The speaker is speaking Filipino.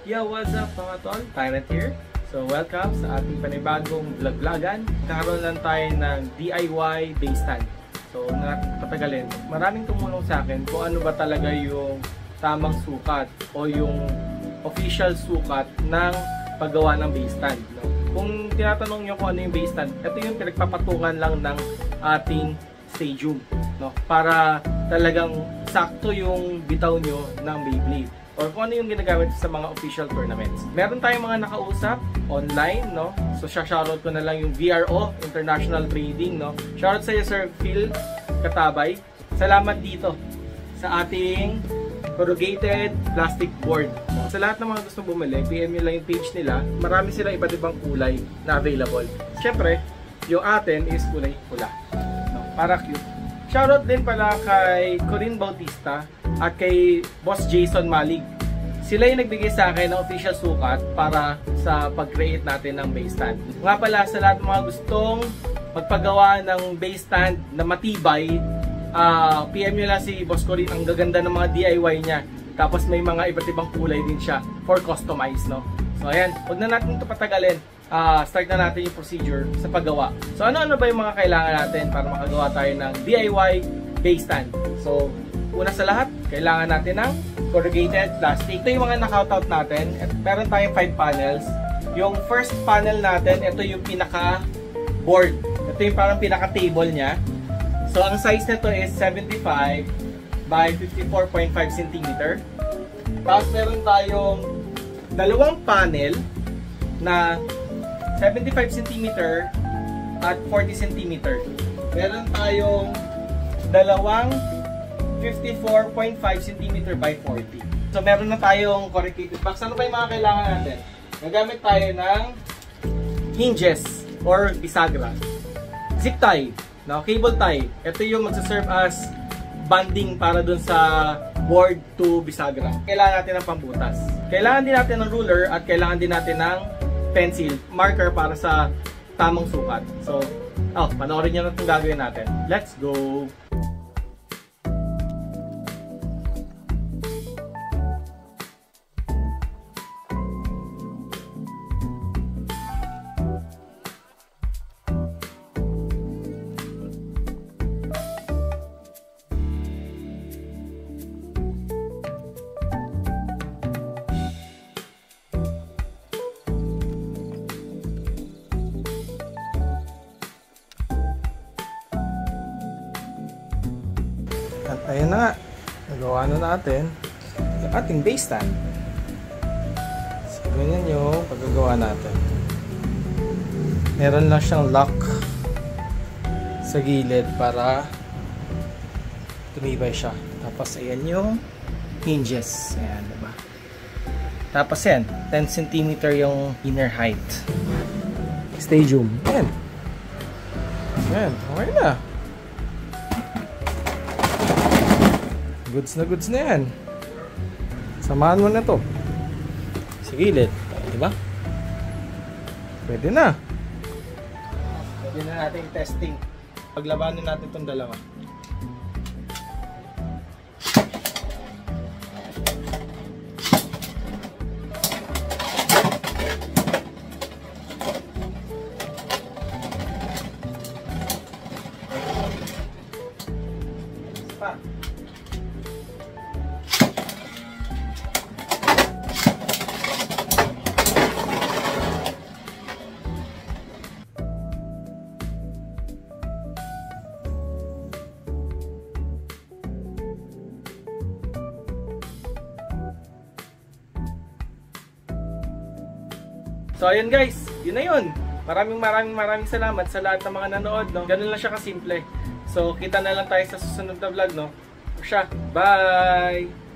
Yo, what's up mga tol? Tyrant here. So, welcome sa ating panibagong vlog-vlogan. Nakaroon lang tayo ng DIY base stand. So, natin patagalin. Maraming tumulong sa akin kung ano ba talaga yung tamang sukat o yung official sukat ng paggawa ng base stand. No? Kung tinatanong nyo kung ano yung base stand, ito yung pinagpapatungan lang ng ating stadium. No? Para talagang sakto yung bitaw nyo ng Beyblade. Or kung ano yung ginagamit sa mga official tournaments. Meron tayong mga nakausap online, no? So, shoutout ko na lang yung VRO, International Breeding, no? Shoutout sa iyo, Sir Phil Katabay. Salamat dito sa ating corrugated plastic board. No? Sa lahat ng mga gustong bumili, PM nyo lang yung page nila. Marami sila iba't ibang kulay na available. Siyempre, yung atin is kulay pula. No? Para cute. Shoutout din pala kay Corinne Bautista at kay Boss Jason Malig. Sila yung nagbigay sa akin ng official sukat para sa pag-create natin ng base stand. Nga pala sa lahat ng mga gustong magpagawa ng base stand na matibay, PM nyo lang si Boss Corinne. Ang gaganda ng mga DIY niya. Tapos may mga iba't ibang kulay din siya for customize, no? So ayan, huwag na natin ito patagalin. Start na natin yung procedure sa paggawa. So ano-ano ba yung mga kailangan natin para makagawa tayo ng DIY base stand? So una sa lahat, kailangan natin ng corrugated plastic. Ito yung mga knockout natin. At meron tayong 5 panels. Yung first panel natin, ito yung pinaka board. Ito yung parang pinaka table niya. So ang size nito is 75 by 54.5 cm. Tapos meron tayong dalawang panel na 75 cm at 40 cm. Meron tayong dalawang 54.5 cm by 40. So meron na tayong corrugated box. Ano ba yung mga kailangan natin? Nagamit tayo ng hinges or bisagra. Zip tie, no? Cable tie. Ito yung magsaserve as banding para dun sa board to bisagra. Kailangan natin ng pambutas. Kailangan din natin ng ruler at kailangan din natin ng pencil, marker para sa tamang sukat. So, panoorin nyo na itong gagawin natin. Let's go! At ayun na nga, nagawa na natin yung ating base stand. So, ganyan yung paggagawa natin. Meron lang siyang lock sa gilid para tumibay siya. Tapos ayan yung hinges. Ayan, diba? Tapos yan, 10 cm yung inner height. Stadium. Ayan. Ayan, okay na. Goods na yan. Samahan mo na to sa gilid, diba? Pwede na. Pwede na natin testing. Paglabanin natin itong dalawa. So ayun guys, yun na yun. Maraming salamat sa lahat ng mga nanood, no. Ganun lang siya kasimple. So kita na lang tayo sa susunod na vlog, no. Bye.